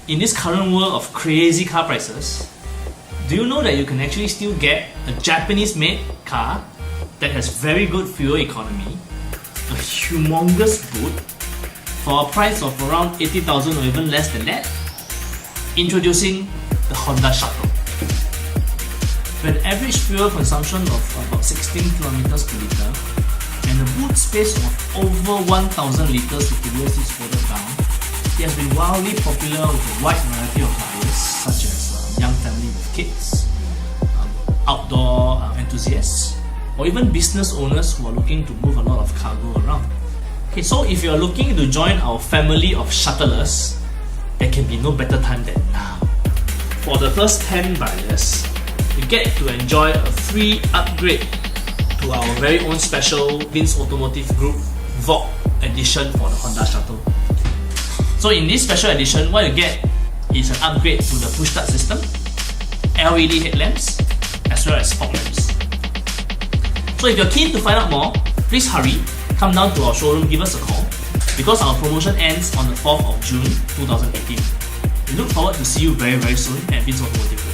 in this current world of crazy car prices, do you know that you can actually still get a Japanese-made car that has very good fuel economy, a humongous boot, for a price of around 80,000 or even less than that? Introducing the Honda Shuttle. With an average fuel consumption of about 16 kilometers per litre and a boot space of over 1,000 litres with the wheel seats folded down, it has been wildly popular with a wide variety of buyers such as young family with kids, outdoor enthusiasts, or even business owners who are looking to move a lot of cargo around. Okay, so if you are looking to join our family of shuttlers, there can be no better time than now. For the first 10 buyers, you get to enjoy a free upgrade to our very own special Vince Automotive Group VAuG Edition for the Honda Shuttle. So in this special edition, what you get is an upgrade to the push start system, LED headlamps, as well as fog lamps. So if you're keen to find out more, please hurry, come down to our showroom, give us a call, because our promotion ends on the 4th of June 2018. We look forward to see you very soon at Vince Automotive.